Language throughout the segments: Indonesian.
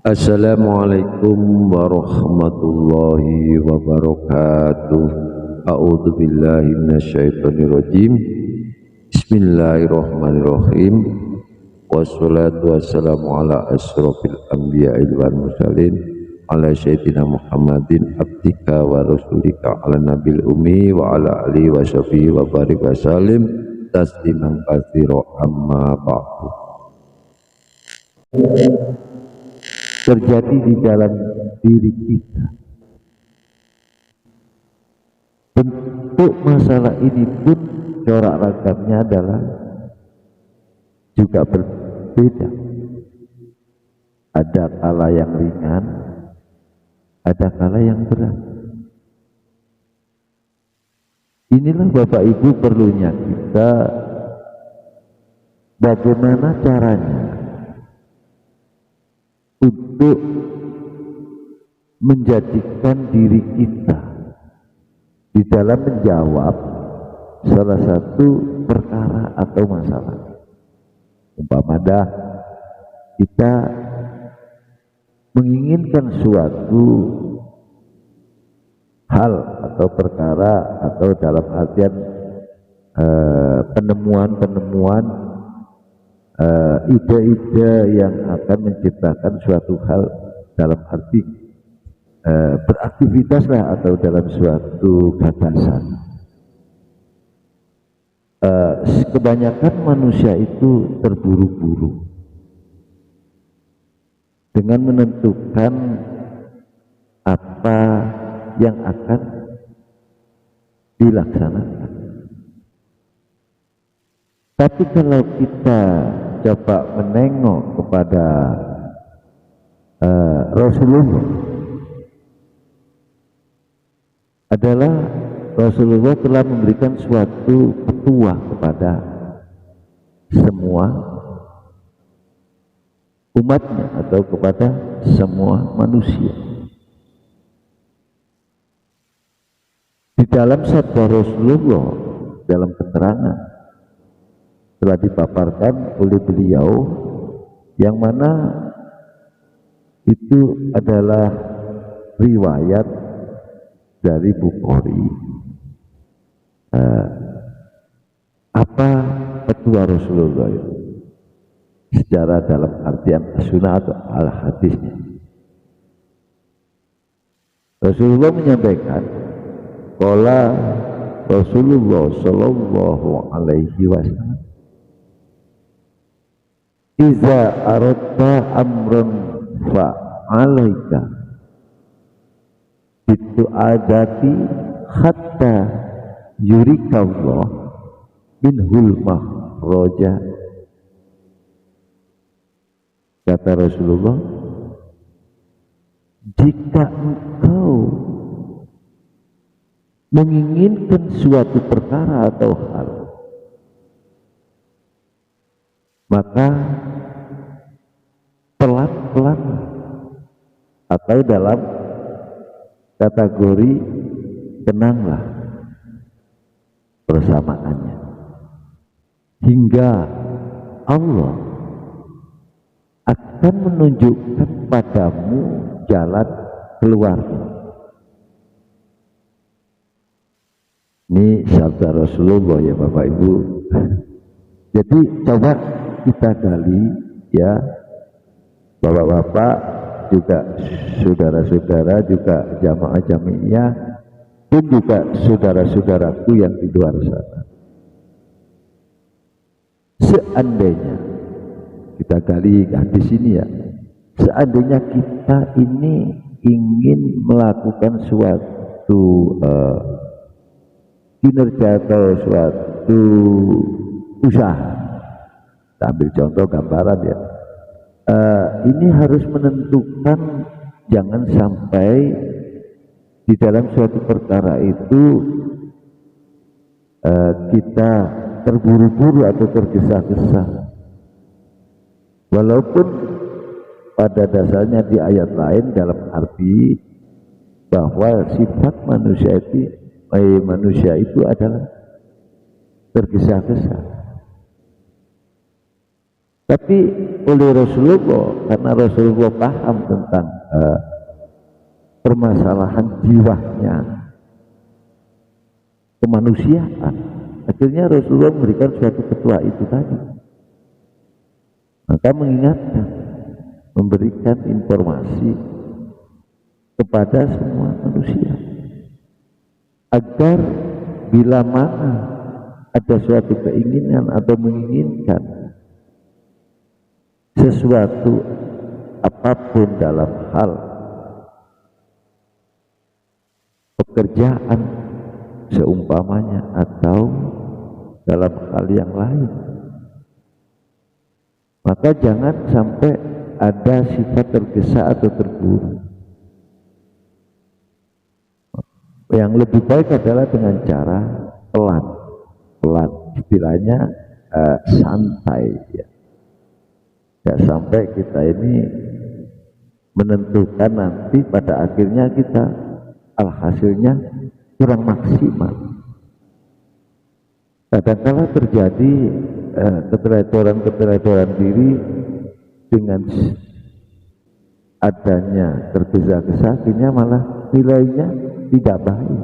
Assalamualaikum warahmatullahi wabarakatuh. A'udzu billahi minasyaitonir rajim. Bismillahirrahmanirrahim. Wassalatu wassalamu ala asyrofil anbiya'i wal mursalin ala sayyidina Muhammadin abdika wa rasulika ala nabil ummi wa ala alihi wa sahbihi wa barik wa salim tasliman katsira amma ba'du. Terjadi di dalam diri kita. Bentuk masalah ini pun corak ragamnya adalah juga berbeda. Ada kala yang ringan, ada kala yang berat. Inilah Bapak Ibu perlunya kita bagaimana caranya untuk menjadikan diri kita di dalam menjawab salah satu perkara atau masalah. Umpamanya kita menginginkan suatu hal atau perkara atau dalam artian penemuan-penemuan ide-ide yang akan menciptakan suatu hal dalam arti beraktivitaslah atau dalam suatu gagasan. Kebanyakan manusia itu terburu-buru dengan menentukan apa yang akan dilaksanakan. Tapi kalau kita coba menengok kepada Rasulullah, adalah Rasulullah telah memberikan suatu petua kepada semua umatnya atau kepada semua manusia. Di dalam sabda Rasulullah dalam keterangan telah dipaparkan oleh beliau, yang mana itu adalah riwayat dari Bukhari. Apa petua Rasulullah itu secara dalam artian sunnah atau al-hadisnya? Rasulullah menyampaikan, qala Rasulullah sallallahu alaihi wasallam, iza aradta amran fa'alaika bitu adati hatta yurikallah minhul mahroja. Kata Rasulullah, jika engkau menginginkan suatu perkara atau hal, maka pelan-pelan atau dalam kategori tenanglah bersamaannya hingga Allah akan menunjukkan padamu jalan keluarnya. Ini sabda Rasulullah ya Bapak Ibu. Jadi coba kita gali ya, Bapak-bapak juga saudara-saudara juga jamaah jamiah pun juga saudara-saudaraku yang di luar sana. Seandainya kita gali di sini ya, seandainya kita ini ingin melakukan suatu kinerja atau suatu usaha, kita ambil contoh gambaran ya, ini harus menentukan jangan sampai di dalam suatu perkara itu kita terburu-buru atau tergesa-gesa, walaupun pada dasarnya di ayat lain dalam arti bahwa sifat manusia itu adalah tergesa-gesa. Tapi oleh Rasulullah, karena Rasulullah paham tentang permasalahan jiwanya, kemanusiaan, akhirnya Rasulullah memberikan suatu ketua itu tadi. Maka mengingatkan, memberikan informasi kepada semua manusia agar bila mana ada suatu keinginan atau menginginkan sesuatu apapun dalam hal pekerjaan seumpamanya atau dalam hal yang lain, maka jangan sampai ada sifat tergesa atau terburu. Yang lebih baik adalah dengan cara pelan, istilahnya santai ya. Tidak sampai kita ini menentukan nanti pada akhirnya kita alhasilnya kurang maksimal. Kadang-kala terjadi keteledoran diri dengan adanya tergesa-gesa, akhirnya malah nilainya tidak baik.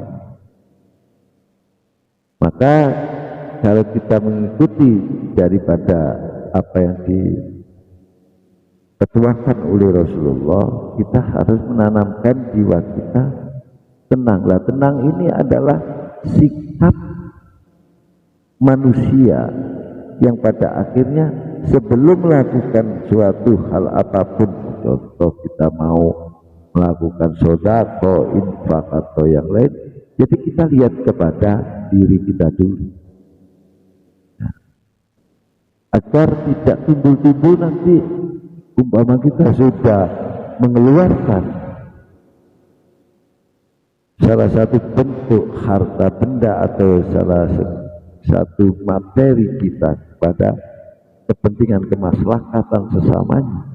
Maka kalau kita mengikuti daripada apa yang diketuakan oleh Rasulullah, kita harus menanamkan jiwa kita tenanglah. Tenang ini adalah sikap manusia yang pada akhirnya sebelum melakukan suatu hal apapun, contoh kita mau melakukan sedekah, infak atau yang lain, jadi kita lihat kepada diri kita dulu, nah, agar tidak timbul-timbul nanti umpama kita sudah mengeluarkan salah satu bentuk harta benda atau salah satu materi kita kepada kepentingan kemaslahatan sesamanya,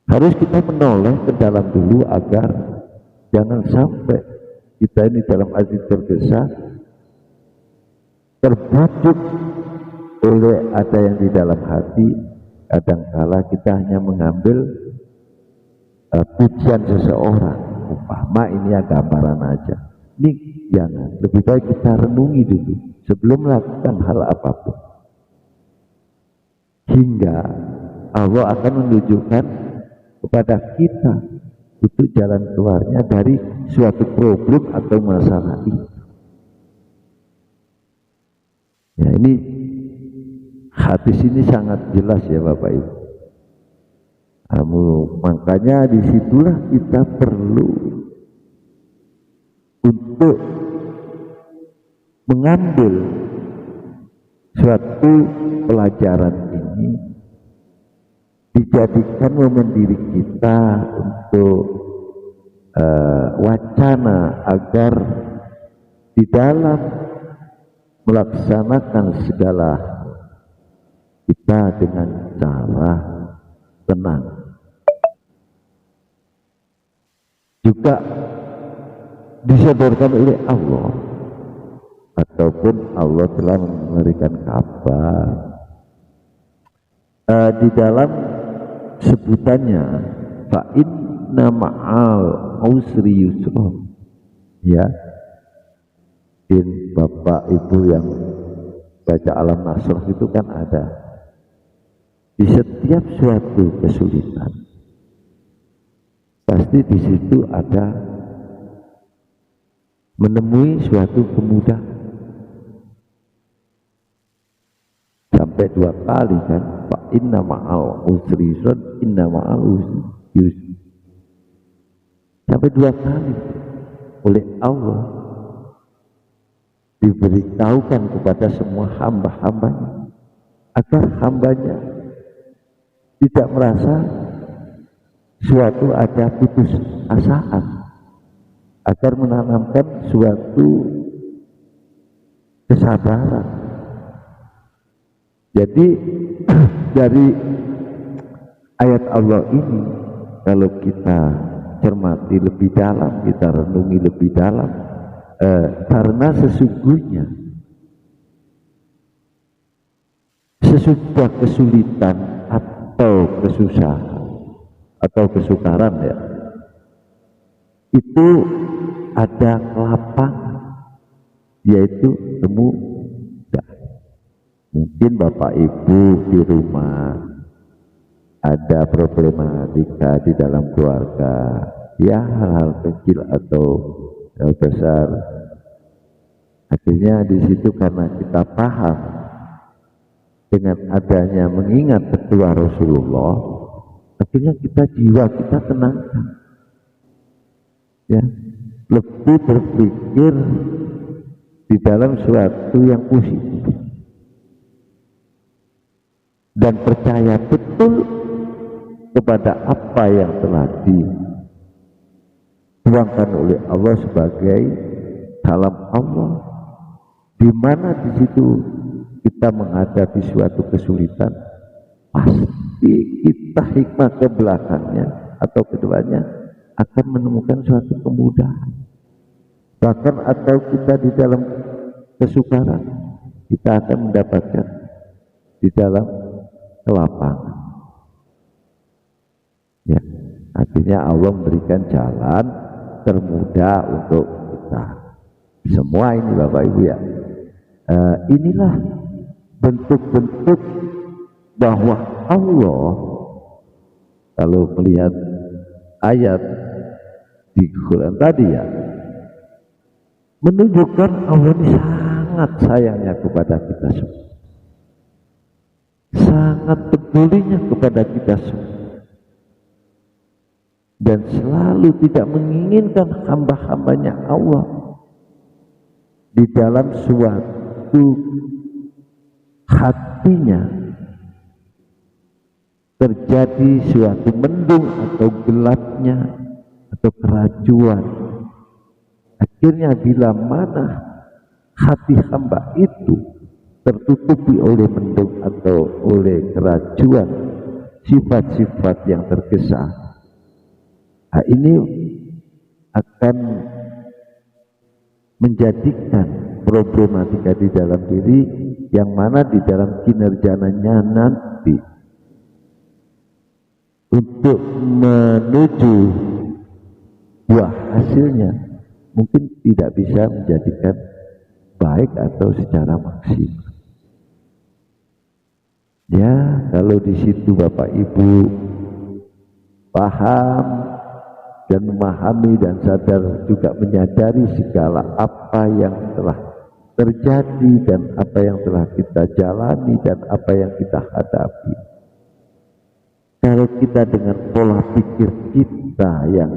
harus kita menoleh ke dalam dulu agar jangan sampai kita ini dalam arti tergesa terbujuk oleh ada yang di dalam hati. Kadangkala kita hanya mengambil pujian seseorang, umpama ini ya gambaran aja. Ini jangan, lebih baik kita renungi dulu sebelum melakukan hal apapun, hingga Allah akan menunjukkan kepada kita untuk jalan keluarnya dari suatu problem atau masalah itu. Ya, ini hadis ini sangat jelas ya Bapak Ibu. Makanya disitulah kita perlu untuk mengambil suatu pelajaran ini, dijadikan momen diri kita untuk wacana agar di dalam melaksanakan segala kita dengan cara tenang. Juga disodorkan oleh Allah, ataupun Allah telah memberikan kabar di dalam sebutannya fa inna ma'al usri yusra, ya. Bapak Ibu yang baca Alam Nasrah itu kan ada di setiap suatu kesulitan pasti di situ ada menemui suatu kemudahan. Sampai 2 kali kan, fa inna ma'al usri yusra, inna ma'al usri yusra, sampai 2 kali oleh Allah diberitahukan kepada semua hamba-hambanya agar hambanya tidak merasa suatu ada putus asaan, agar menanamkan suatu kesabaran. Jadi dari ayat Allah ini kalau kita cermati lebih dalam, kita renungi lebih dalam, karena sesungguhnya sesudah kesulitan atau kesusahan atau kesukaran ya, itu ada kelapangan, yaitu temu dah. Mungkin bapak ibu di rumah ada problematika di dalam keluarga, ya hal-hal kecil atau hal besar. Akhirnya di situ karena kita paham dengan adanya mengingat petua Rasulullah, akhirnya jiwa kita tenangkan, ya, lebih berpikir di dalam suatu yang positif dan percaya betul kepada apa yang telah dituangkan oleh Allah sebagai kalam Allah, di mana di situ kita menghadapi suatu kesulitan, pasti kita hikmah ke belakangnya atau keduanya akan menemukan suatu kemudahan. Bahkan atau kita di dalam kesukaran, kita akan mendapatkan di dalam kelapangan. Ya, akhirnya Allah memberikan jalan termudah untuk kita. Semua ini Bapak Ibu ya, inilah bentuk-bentuk bahwa Allah, kalau melihat ayat di Quran tadi ya, menunjukkan Allah ini sangat sayangnya kepada kita semua, sangat pedulinya kepada kita semua, dan selalu tidak menginginkan hamba-hambanya Allah di dalam suatu hatinya terjadi suatu mendung atau gelapnya atau keracuan. Akhirnya bila mana hati hamba itu tertutupi oleh mendung atau oleh keracuan sifat-sifat yang tergesa, nah ini akan menjadikan problematika di dalam diri, yang mana di dalam kinerjanya nanti untuk menuju buah hasilnya mungkin tidak bisa menjadikan baik atau secara maksimal. Ya, kalau di situ Bapak Ibu paham dan memahami dan sadar juga menyadari segala apa yang telah terjadi dan apa yang telah kita jalani dan apa yang kita hadapi. Kalau kita dengan pola pikir kita yang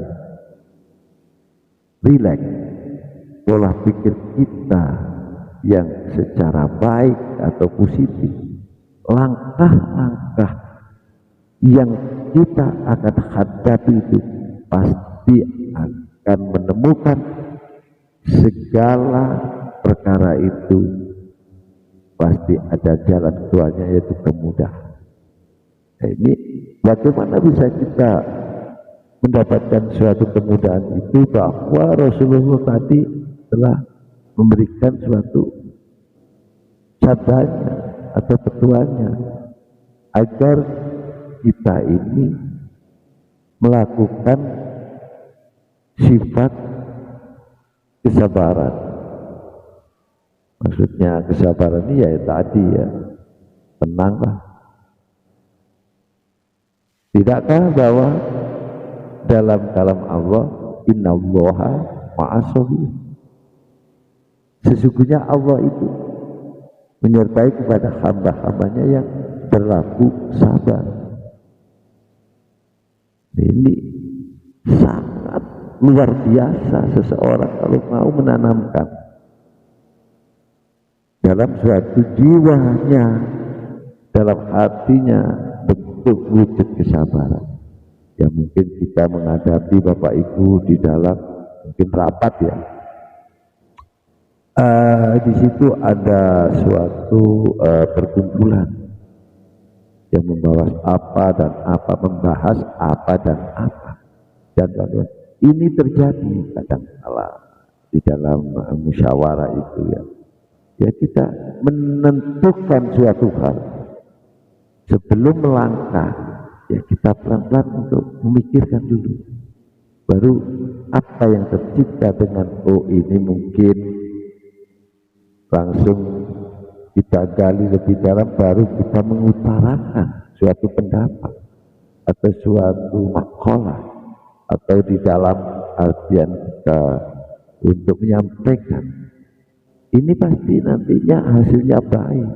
rileks, pola pikir kita yang secara baik atau positif, langkah-langkah yang kita akan hadapi itu pasti akan menemukan segala perkara itu pasti ada jalan keluarnya, yaitu kemudahan. Nah, ini bagaimana bisa kita mendapatkan suatu kemudahan itu, bahwa Rasulullah tadi telah memberikan suatu sabdanya atau petuanya agar kita ini melakukan sifat kesabaran. Maksudnya kesabaran ini ya tadi ya, tenanglah. Tidakkah bahwa dalam kalam Allah, innallaha ma'as-sabir, sesungguhnya Allah itu menyertai kepada hamba-hambanya yang berlaku sabar. Ini sangat luar biasa seseorang kalau mau menanamkan dalam suatu jiwanya, dalam hatinya bentuk wujud kesabaran. Ya mungkin kita menghadapi Bapak Ibu di dalam mungkin rapat ya, di situ ada suatu perkumpulan yang membahas apa dan apa, membahas apa dan apa, dan bagaimana ini terjadi kadang kala di dalam musyawarah itu ya. Ya kita menentukan suatu hal, sebelum melangkah ya kita pelan-pelan untuk memikirkan dulu, baru apa yang tercipta dengan ini mungkin langsung kita gali lebih dalam, baru kita mengutarakan suatu pendapat atau suatu makalah, atau di dalam artian kita untuk menyampaikan ini pasti nantinya hasilnya baik.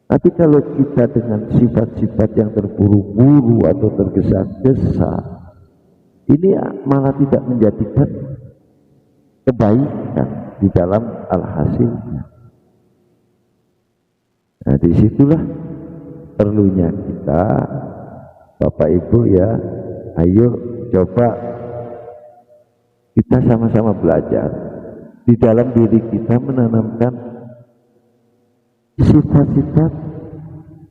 Tapi kalau kita dengan sifat-sifat yang terburu-buru atau tergesa-gesa, ini malah tidak menjadikan kebaikan di dalam alhasilnya. Nah, disitulah perlunya kita, Bapak Ibu ya, ayo coba kita sama-sama belajar di dalam diri kita menanamkan sifat-sifat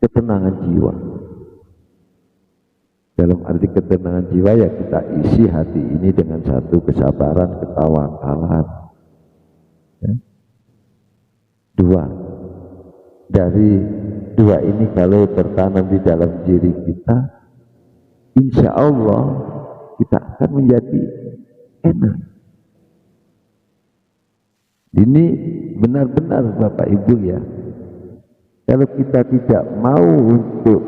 ketenangan jiwa. Dalam arti ketenangan jiwa ya kita isi hati ini dengan satu kesabaran, ketawakalan. Ya. Dari dua ini kalau tertanam di dalam diri kita, insya Allah kita akan menjadi enak. Ini benar-benar Bapak Ibu ya, kalau kita tidak mau untuk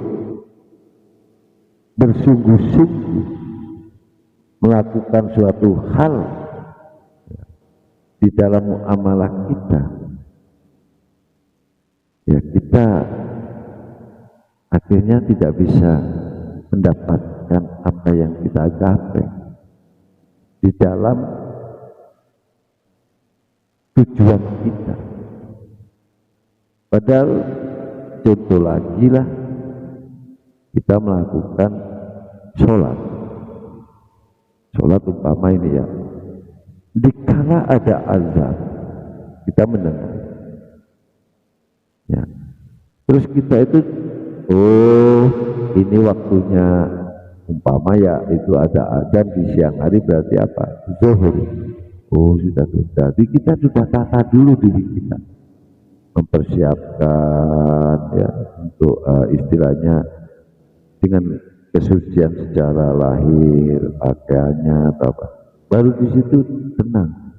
bersungguh-sungguh melakukan suatu hal di dalam muamalah kita, ya kita akhirnya tidak bisa mendapatkan apa yang kita gapai di dalam tujuan kita. Padahal contoh lagi lah, kita melakukan sholat umpama ini ya, dikala ada azan kita mendengar ya, terus kita itu ini waktunya umpama ya, itu ada azan di siang hari, berarti apa? Zuhur. Sudah. Jadi kita sudah tata dulu diri kita, mempersiapkan ya untuk istilahnya dengan kesucian secara lahir, pakaiannya atau apa, baru di situ tenang.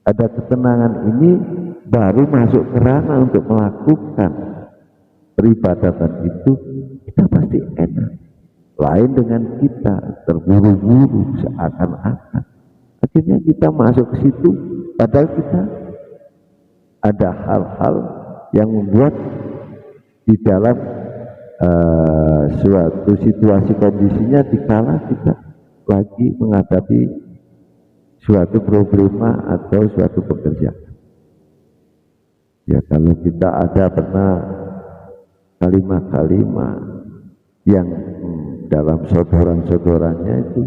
Ada ketenangan ini baru masuk ke ranah untuk melakukan peribadatan itu, kita pasti enak. Lain dengan kita terburu-buru seakan-akan, akhirnya kita masuk ke situ padahal kita ada hal-hal yang membuat di dalam suatu situasi kondisinya dikala kita lagi menghadapi suatu problema atau suatu pekerjaan. Ya kalau kita ada pernah kalimat-kalimat yang dalam sodoran-sodorannya itu,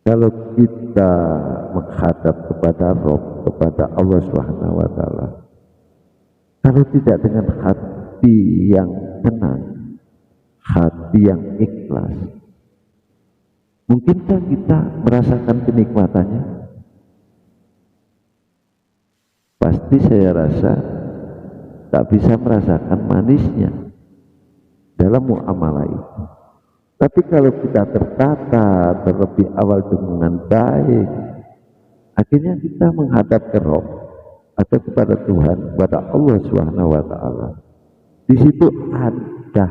kalau kita menghadap kepada Rob, kepada Allah Subhanahu wa Ta'ala, kalau tidak dengan hati yang tenang, hati yang ikhlas, mungkinkah kita merasakan kenikmatannya? Pasti saya rasa tak bisa merasakan manisnya dalam muamalah itu. Tapi kalau kita tertata terlebih awal dengan baik, akhirnya kita menghadap ke Rob atau kepada Tuhan, kepada Allah Subhanahu wa Ta'ala. Di situ ada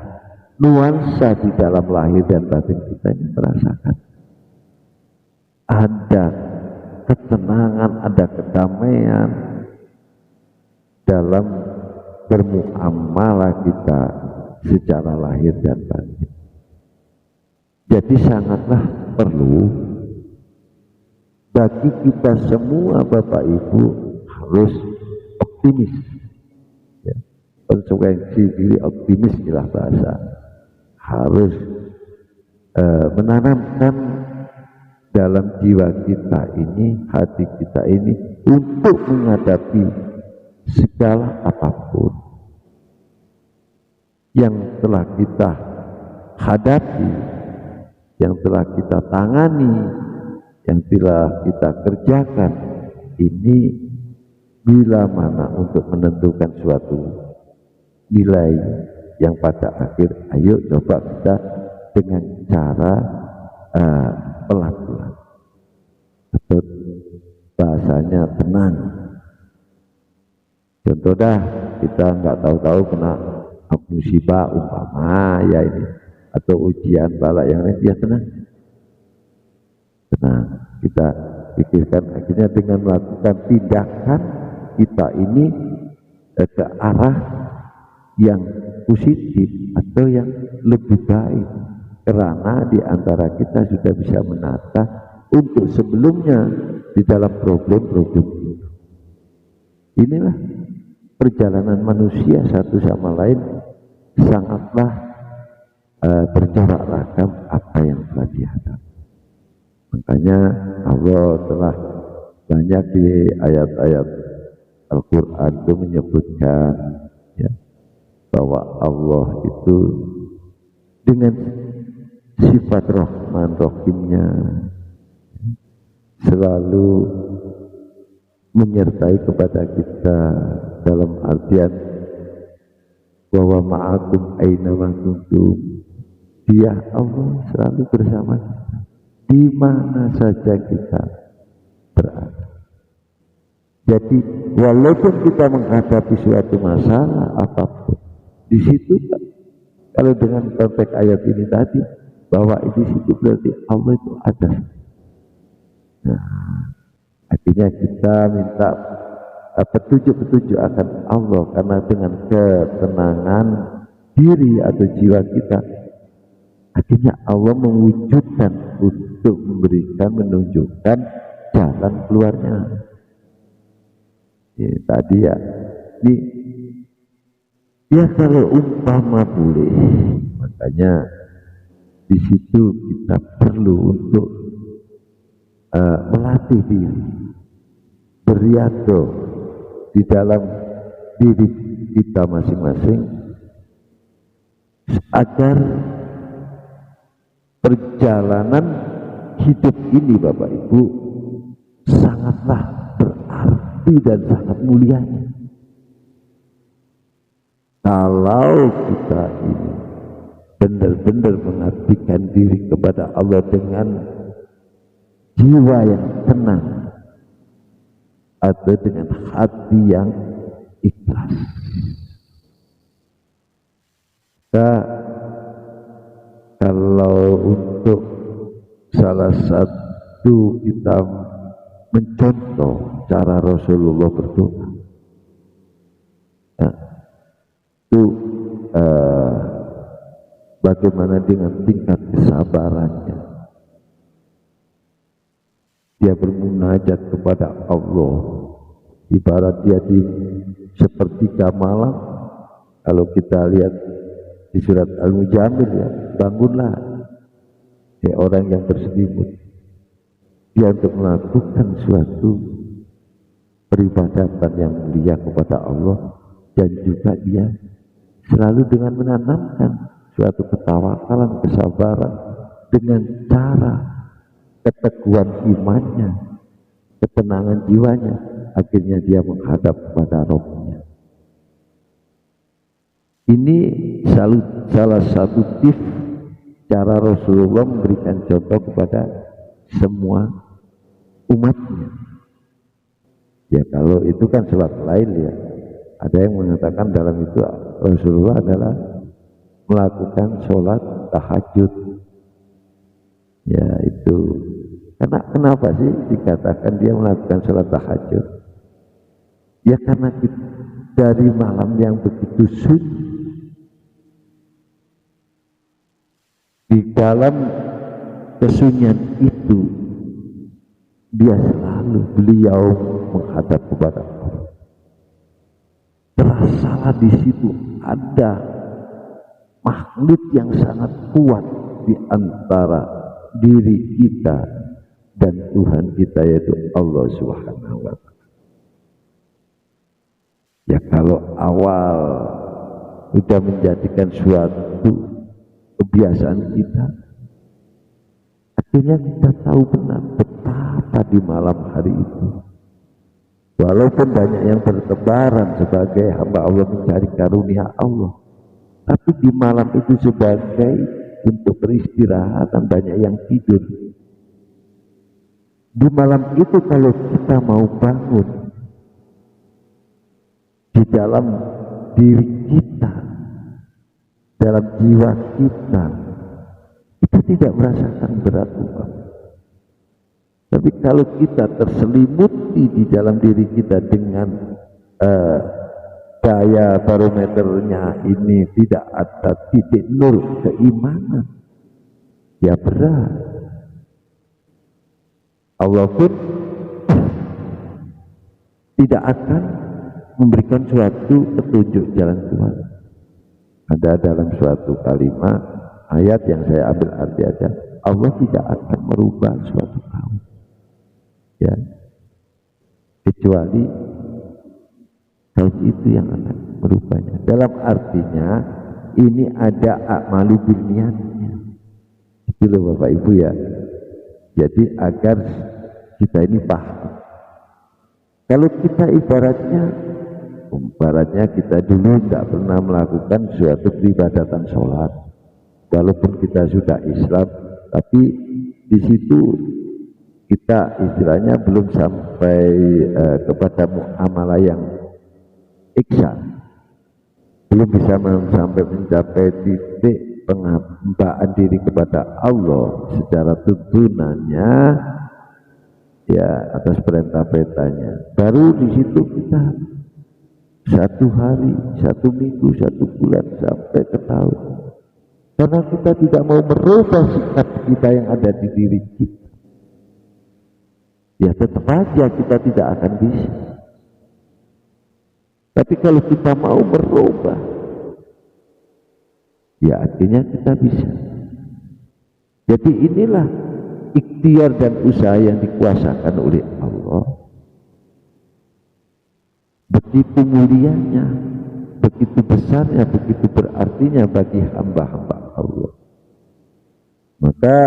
nuansa di dalam lahir dan batin kita ini merasakan. Ada ketenangan, ada kedamaian dalam bermuamalah kita secara lahir dan batin. Jadi sangatlah perlu bagi kita semua Bapak Ibu harus optimis ya. Konsekuensi diri optimis inilah bahasa, harus menanamkan dalam jiwa kita ini, hati kita ini, untuk menghadapi segala apapun yang telah kita hadapi, yang telah kita tangani, yang telah kita kerjakan. Ini bila mana untuk menentukan suatu nilai yang pada akhir ayo coba kita dengan cara pelan-pelan atau bahasanya tenang. Contoh dah, kita nggak tahu-tahu kena musibah umpama ya ini atau ujian bala yang lain, ya tenang, kita pikirkan akhirnya dengan melakukan tindakan kita ini ke arah yang positif atau yang lebih baik, karena di antara kita sudah bisa menata untuk sebelumnya di dalam problem-problem itu. Inilah perjalanan manusia satu sama lain, sangatlah berjarak ragam apa yang telah dihadapi. Makanya Allah telah banyak di ayat-ayat Al-Quran itu menyebutkan ya, bahwa Allah itu dengan sifat Rahman Rahimnya selalu menyertai kepada kita dalam artian bahwa ma'akum aina ma kuntum, dia Allah selalu bersama kita di mana saja kita berada. Jadi walaupun kita menghadapi suatu masalah apapun, di situ kalau dengan konteks ayat ini tadi bahwa di situ berarti Allah itu ada. Nah, akhirnya kita minta petunjuk-petunjuk akan Allah, karena dengan ketenangan diri atau jiwa kita akhirnya Allah mewujudkan untuk memberikan, menunjukkan jalan keluarnya. Ya, tadi ya ini ya kalau umpama boleh, makanya di situ kita perlu untuk melatih diri, beriado di dalam diri kita masing-masing agar perjalanan hidup ini Bapak Ibu sangatlah berarti dan sangat mulianya. Kalau kita ini benar-benar mengabdikan diri kepada Allah dengan jiwa yang tenang atau dengan hati yang ikhlas, kalau untuk salah satu kita mencontoh cara Rasulullah berdoa, nah, itu bagaimana dengan tingkat kesabarannya dia bermunajat kepada Allah, ibarat dia di sepertiga malam. Kalau kita lihat di surat Al-Mujamil ya, bangunlah ya orang yang berselimut, dia untuk melakukan suatu peribadatan yang mulia kepada Allah, dan juga dia selalu dengan menanamkan suatu ketawakalan, kesabaran dengan cara keteguhan imannya, ketenangan jiwanya, akhirnya dia menghadap kepada Rabb-Nya. Ini salah satu tips cara Rasulullah memberikan contoh kepada semua umatnya. Ya kalau itu kan sholat lain ya, ada yang mengatakan dalam itu Rasulullah adalah melakukan sholat tahajud. Ya itu karena kenapa sih dikatakan dia melakukan sholat tahajud? Ya karena dari malam yang begitu sunyi, di dalam kesunyian itu dia selalu beliau menghadap kepada Allah. Terasalah di situ ada magnet yang sangat kuat di antara diri kita dan Tuhan kita, yaitu Allah Subhanahu wa Ta'ala. Ya kalau awal sudah menjadikan suatu kebiasaan kita, akhirnya kita tahu benar betapa di malam hari itu Walaupun banyak yang bertebaran sebagai hamba Allah mencari karunia Allah, tapi di malam itu sebagai untuk peristirahatan banyak yang tidur. Di malam itu kalau kita mau bangun di dalam diri kita, dalam jiwa kita, itu tidak merasakan berat upah. Tapi kalau kita terselimuti di dalam diri kita dengan daya barometernya ini tidak ada titik nol keimanan, ya berat. Allah pun tidak akan memberikan suatu petunjuk jalan keluar. Ada dalam suatu kalimat ayat yang saya ambil arti aja, Allah tidak akan merubah suatu kaum, ya, kecuali kaum itu yang akan merubahnya. Dalam artinya ini ada a'malu binniatnya. Itu loh Bapak Ibu ya. Jadi agar kita ini paham. Kalau kita ibaratnya kita dulu tidak pernah melakukan suatu peribadatan sholat, walaupun kita sudah Islam, tapi di situ kita istilahnya belum sampai kepada muamalah yang ihsan, belum bisa sampai mencapai titik penghambaan diri kepada Allah secara tuntunannya, ya atas perintah-perintahnya. Baru di situ kita satu hari, satu minggu, satu bulan sampai ke tahun, karena kita tidak mau merubah sikap kita yang ada di diri kita, ya tetap aja kita tidak akan bisa. Tapi kalau kita mau merubah, ya artinya kita bisa. Jadi inilah ikhtiar dan usaha yang dikuasakan oleh Allah. Begitu mulianya, begitu besarnya, begitu berartinya bagi hamba-hamba Allah. Maka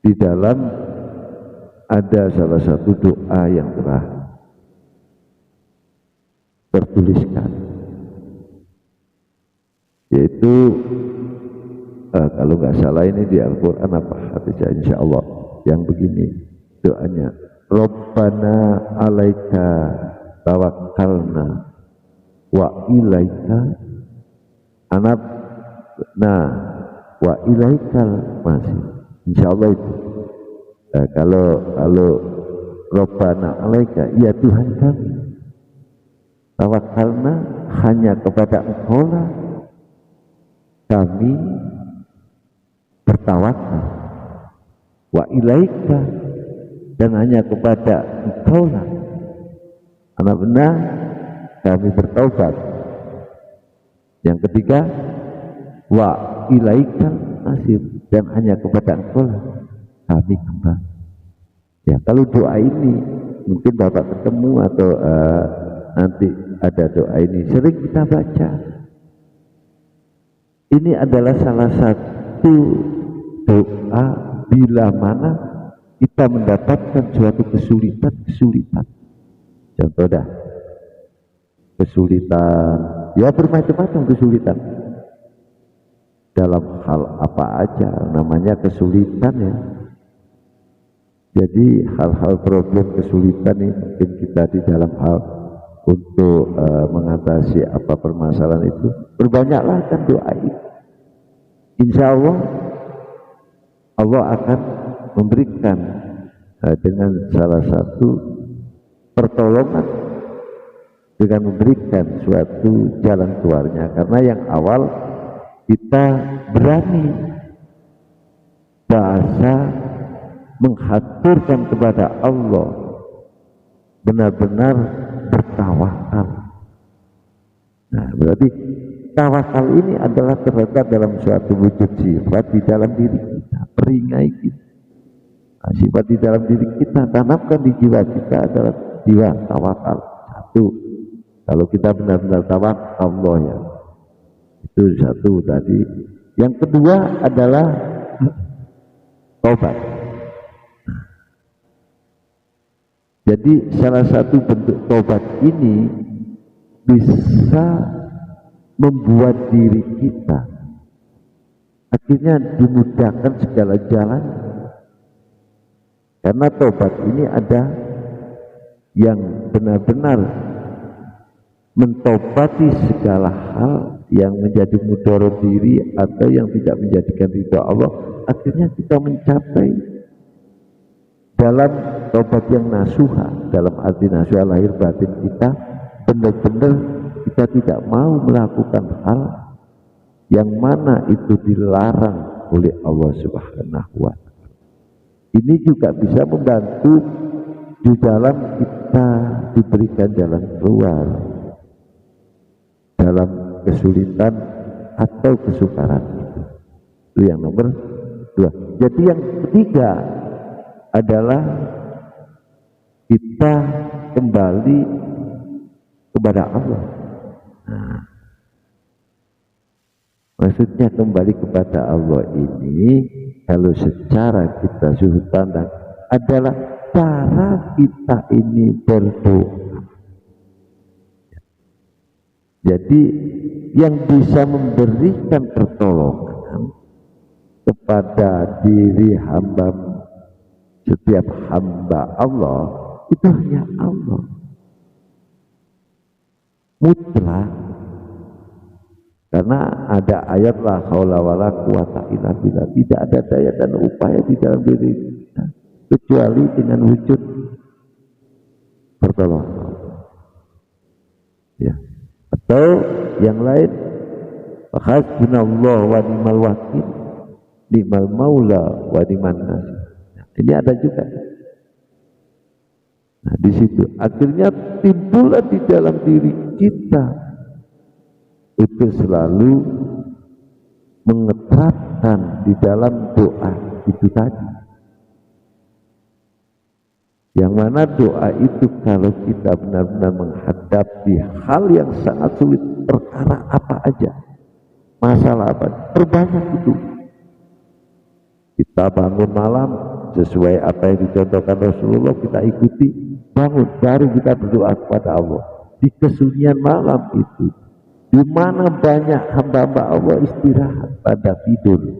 di dalam ada salah satu doa yang telah tertuliskan, yaitu kalau nggak salah ini di Al-Quran apa hadisnya, insya Allah yang begini doanya, Rabbana alaika tawakkalna wa ilaika anabna wa ilaikal masih. Insya Allah itu kalau Rabbana alaika, ya Tuhan kami, tawakkalna hanya kepada Engkau lah kami bertawakal, wa ilaika, dan hanya kepada Engkau lah anak benar kami bertaubat. Yang ketiga, wa ilaika nasir, dan hanya kepada Engkau lah kami kembali. Ya, kalau doa ini mungkin Bapak ketemu atau nanti ada doa ini sering kita baca. Ini adalah salah satu doa bila mana kita mendapatkan suatu kesulitan. Contoh dah, kesulitan, ya bermacam-macam kesulitan. Dalam hal apa aja namanya kesulitan ya. Jadi hal-hal problem kesulitan ini mungkin kita di dalam hal untuk mengatasi apa permasalahan itu, berbanyaklah kan doa itu. Insya Allah Allah akan memberikan dengan salah satu pertolongan, dengan memberikan suatu jalan keluarnya. Karena yang awal kita berani bahasa menghaturkan kepada Allah, benar-benar bertawakal. Nah, berarti tawakal ini adalah terletak dalam suatu wujud sifat di dalam diri kita, peringai kita. Nah, sifat di dalam diri kita, tanamkan di jiwa kita adalah jiwa tawakal. Satu, kalau kita benar-benar tawakal Allah ya, itu satu tadi. Yang kedua adalah taubat. Jadi salah satu bentuk tobat ini bisa membuat diri kita akhirnya dimudahkan segala jalan, karena tobat ini ada yang benar-benar mentobati segala hal yang menjadi mudarat diri atau yang tidak menjadikan ridha Allah. Akhirnya kita mencapai dalam tobat yang nasuha, dalam arti nasuha lahir batin kita benar-benar kita tidak mau melakukan hal yang mana itu dilarang oleh Allah Subhanahu wa Ta'ala. Ini juga bisa membantu di dalam kita diberikan jalan keluar dalam kesulitan atau kesukaran itu yang nomor 2. Jadi yang ketiga adalah kita kembali kepada Allah. Nah, maksudnya kembali kepada Allah ini kalau secara kita sudut pandang adalah cara kita ini berdoa. Jadi yang bisa memberikan pertolongan kepada diri hamba, setiap hamba Allah itu hanya Allah mutlak, karena ada ayat la haula wala quwata illa billah, tidak ada daya dan upaya di dalam diri kita kecuali dengan wujud pertolongan, ya. Atau yang lain, hasbunallah wa ni'mal wakil, ni'mal maula wa ni'man nasir. Nah, ini ada juga. Nah, di situ akhirnya timbullah di dalam diri kita itu selalu mengetatkan di dalam doa itu tadi. Yang mana doa itu kalau kita benar-benar menghadapi hal yang sangat sulit, perkara apa aja, masalah apa, perbanyak itu. Kita bangun malam sesuai apa yang dicontohkan Rasulullah, kita ikuti, bangun baru kita berdoa kepada Allah. Di kesunyian malam itu, di mana banyak hamba-hamba Allah istirahat pada tidur,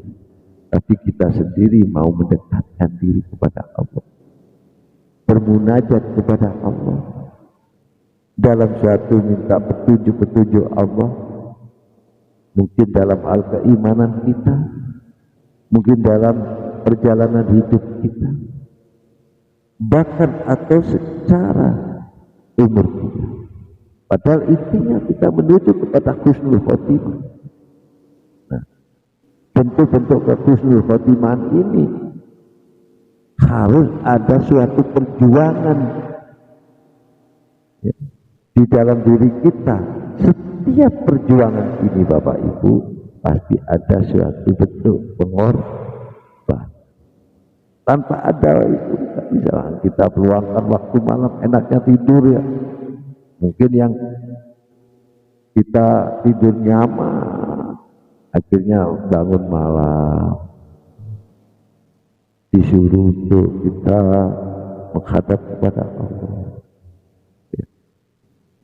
tapi kita sendiri mau mendekatkan diri kepada Allah, bermunajat kepada Allah dalam suatu minta petunjuk-petunjuk Allah, mungkin dalam hal keimanan kita, mungkin dalam perjalanan hidup kita, bahkan atau secara umur kita. Padahal intinya kita menuju kepada husnul khotimah. Nah, bentuk-bentuk husnul khotimah ini harus ada suatu perjuangan, ya, di dalam diri kita. Setiap perjuangan ini Bapak Ibu pasti ada suatu bentuk pengorbanan. Tanpa ada itu tidak bisa kita peluangkan waktu malam enaknya tidur, ya. Mungkin yang kita tidur nyaman akhirnya bangun malam disuruh untuk kita menghadap kepada Allah. Ya.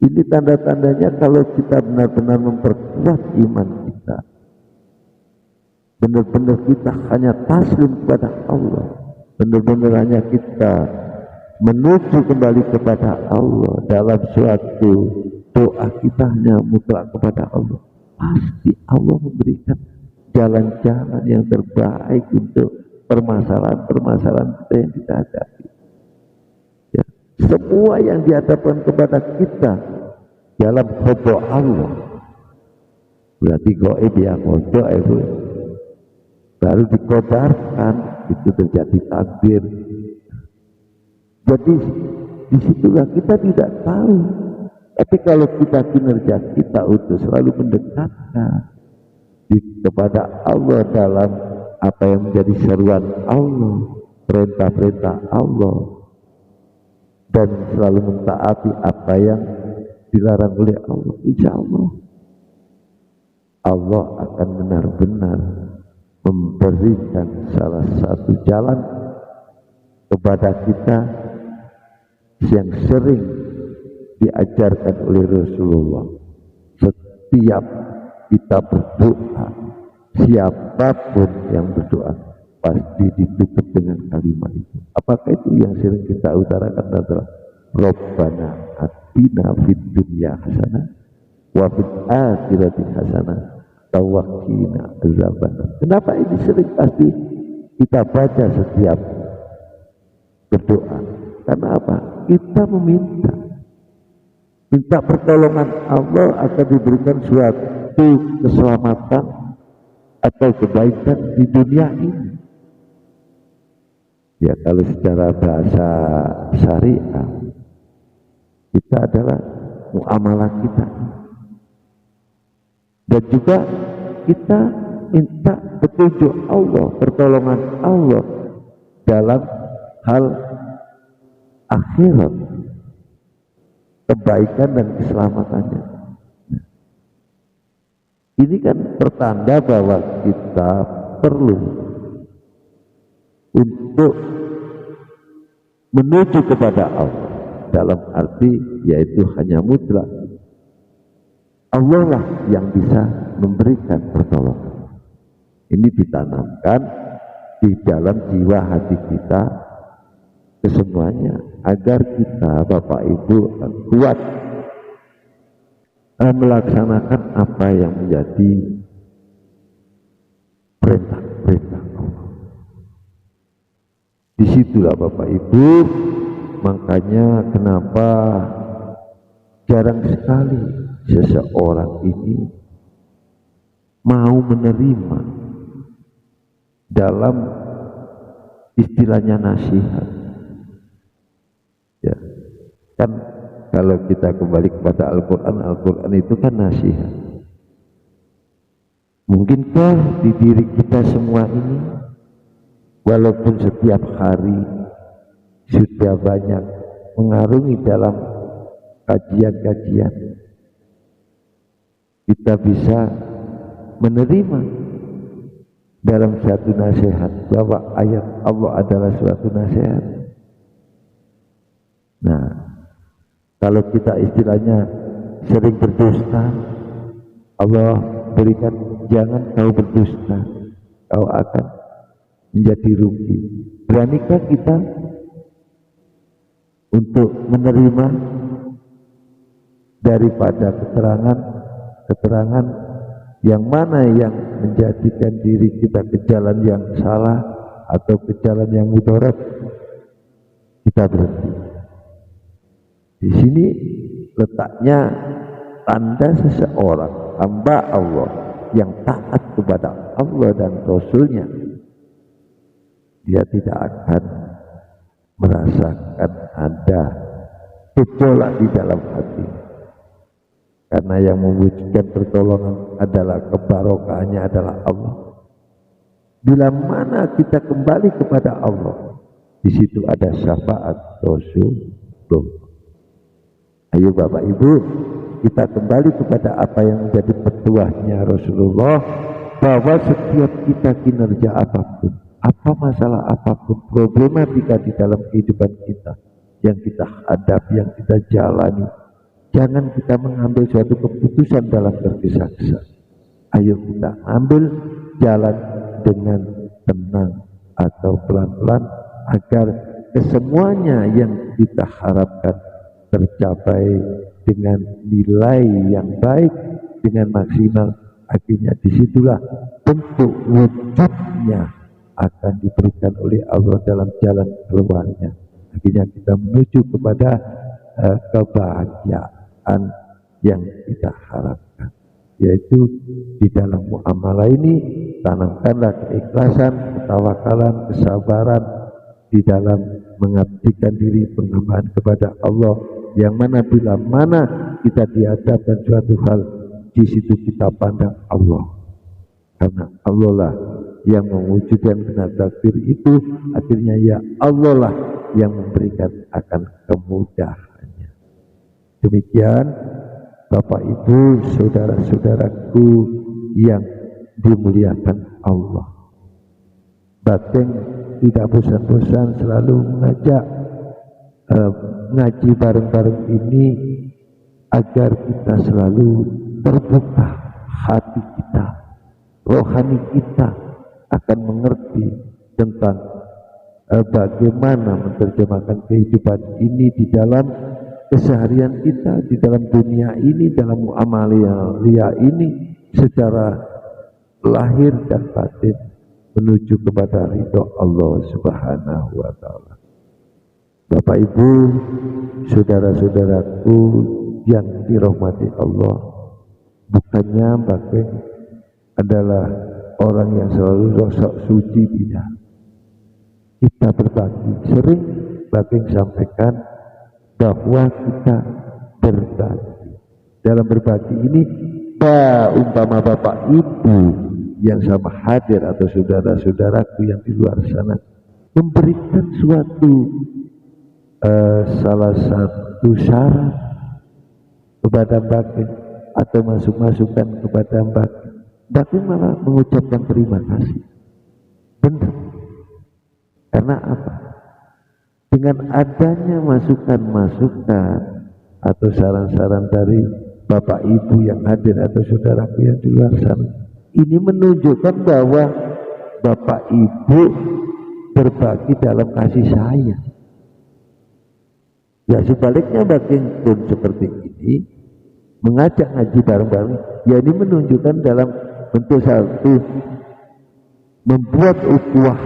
Ini tanda-tandanya kalau kita benar-benar memperkuat iman kita, benar-benar kita hanya taslim kepada Allah, benar-benar hanya kita menuju kembali kepada Allah dalam suatu doa, kita hanya mutlak kepada Allah, pasti Allah memberikan jalan-jalan yang terbaik untuk permasalahan-permasalahan kita yang kita hadapi, ya. Semua yang dihadapkan kepada kita dalam khodo Allah berarti goib, ya, khodo itu baru dikodarkan, itu terjadi takdir. Jadi disitulah kita tidak tahu, tapi kalau kita kinerja kita untuk selalu mendekatkan kepada Allah dalam apa yang menjadi seruan Allah, perintah-perintah Allah, dan selalu mentaati apa yang dilarang oleh Allah, insya Allah Allah akan benar-benar memberikan salah satu jalan kepada kita yang sering diajarkan oleh Rasulullah. Setiap kita berdoa, siapapun yang berdoa pasti ditutup dengan kalimat itu. Apakah itu yang sering kita utarakan adalah Rabbana atina fid dunya hasanah wa fil akhirati hasanah wa qina azabannar. Kenapa ini sering pasti kita baca setiap berdoa? Karena apa? Kita minta pertolongan Allah akan diberikan suatu keselamatan atau kebaikan di dunia ini. Ya, kalau secara bahasa syariah kita adalah muamalah kita, dan juga kita minta petunjuk Allah, pertolongan Allah dalam hal akhirat, kebaikan dan keselamatannya. Ini kan pertanda bahwa kita perlu untuk menuju kepada Allah, dalam arti yaitu hanya mutlak. Allah lah yang bisa memberikan pertolongan. Ini ditanamkan di dalam jiwa hati kita kesemuanya, agar kita Bapak Ibu kuat melaksanakan apa yang menjadi perintah-perintah Allah. Disitulah Bapak Ibu, makanya kenapa jarang sekali seseorang ini mau menerima dalam istilahnya nasihat. Ya, kan kalau kita kembali kepada Al-Quran, Al-Quran itu kan nasihat. Mungkinkah di diri kita semua ini, walaupun setiap hari sudah banyak mengarungi dalam kajian-kajian, kita bisa menerima dalam satu nasihat bahwa ayat Allah adalah suatu nasihat? Nah, kalau kita istilahnya sering berdusta, Allah berikan, jangan kau berdusta, kau akan menjadi rugi. Beranikah kita untuk menerima daripada keterangan yang mana yang menjadikan diri kita ke jalan yang salah atau ke jalan yang mudarat? Kita berhenti. Di sini letaknya tanda seseorang hamba Allah yang taat kepada Allah dan Rasulnya. Dia tidak akan merasakan ada gejolak di dalam hati, karena yang mewujudkan pertolongan adalah kebarokahannya adalah Allah. Bila mana kita kembali kepada Allah, di situ ada syafaat Rasulullah. Ayo Bapak Ibu, kita kembali kepada apa yang menjadi petuahnya Rasulullah, bahwa setiap kita kinerja apapun, apa masalah apapun, problematika di dalam kehidupan kita yang kita hadapi, yang kita jalani, jangan kita mengambil suatu keputusan dalam tergesa-gesa. Ayo kita ambil jalan dengan tenang atau pelan-pelan, agar kesemuanya yang kita harapkan tercapai dengan nilai yang baik, dengan maksimal. Akhirnya disitulah bentuk wujudnya akan diberikan oleh Allah dalam jalan keluarnya. Akhirnya kita menuju kepada kebahagiaan yang kita harapkan, yaitu di dalam muamalah ini tanamkanlah keikhlasan, ketawakalan, kesabaran di dalam mengabdikan diri penghambaan kepada Allah, yang mana bila mana kita dihadapkan suatu hal, di situ kita pandang Allah, karena Allah lah yang mewujudkan benar takdir itu. Akhirnya ya Allah lah yang memberikan akan kemudahannya. Demikian Bapak Ibu, saudara-saudaraku yang dimuliakan Allah, Bateng tidak bosan-bosan selalu mengajak ngaji bareng-bareng ini agar kita selalu terbuka hati kita, rohani kita akan mengerti tentang bagaimana menerjemahkan kehidupan ini di dalam keseharian kita, di dalam dunia ini, dalam muamalah ini secara lahir dan batin menuju kepada ridho Allah Subhanahu wa taala. Bapak Ibu, saudara-saudaraku yang dirahmati Allah, bukannya Mbak Keng adalah orang yang selalu sok suci, tidak. Kita berbagi, sering Mbak Keng sampaikan bahwa kita berbagi. Dalam berbagi ini, umpama Bapak Ibu yang sama hadir atau saudara-saudaraku yang di luar sana memberikan suatu salah satu syarat kepada Mbak Keng atau masukan kepada Mbak Keng malah mengucapkan terima kasih. Benar. Karena apa? Dengan adanya masukan-masukan atau saran-saran dari Bapak Ibu yang hadir atau saudaraku yang di luar sana, ini menunjukkan bahwa Bapak Ibu berbagi dalam kasih sayang. Ya sebaliknya bagian pun seperti ini, mengajak ngaji bareng-bareng, ya ini menunjukkan dalam bentuk satu membuat ukhuwah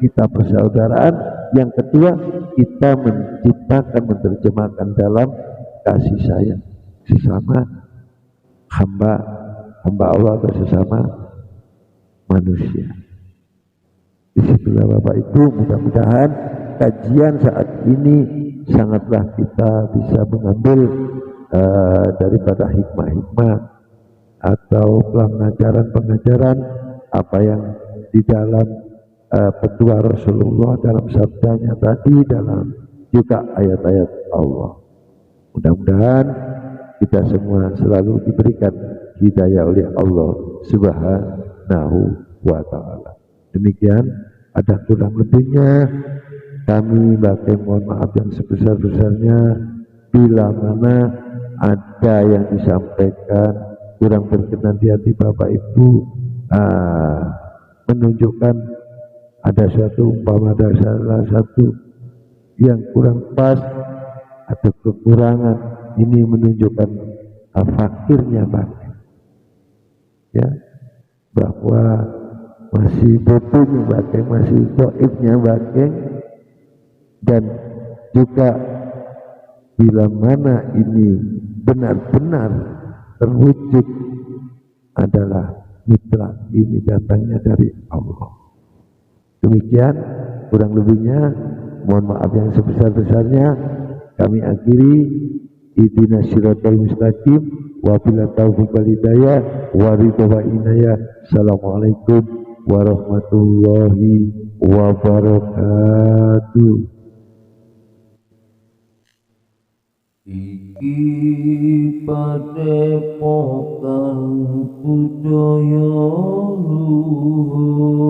kita persaudaraan. Yang kedua, kita menciptakan, menerjemahkan dalam kasih sayang sesama hamba Allah atau sesama manusia. Disitulah Bapak Ibu, mudah-mudahan kajian saat ini sangatlah kita bisa mengambil daripada hikmah-hikmah atau pengajaran-pengajaran apa yang di dalam petua Rasulullah, dalam sabdanya tadi, dalam juga ayat-ayat Allah. Mudah-mudahan kita semua selalu diberikan hidayah oleh Allah Subhanahu wa ta'ala. Demikian, ada kurang lebihnya kami mohon maaf yang sebesar-besarnya bila mana ada yang disampaikan kurang berkenan di hati Bapak Ibu, menunjukkan ada salah satu yang kurang pas atau kekurangan, ini menunjukkan fakirnya Bapak, ya, bahwa masih butuhnya Bapak, masih doibnya Bapak, dan juga bila mana ini benar-benar terwujud adalah mutlak, ini datangnya dari Allah. Demikian kurang lebihnya, mohon maaf yang sebesar-besarnya. Kami akhiri, ihdinas siratal mustaqim, wa bila taufiq wal hidayah wa ridha wa inayah. Assalamualaikum warahmatullahi wabarakatuh. Iki padepokan budaya luhur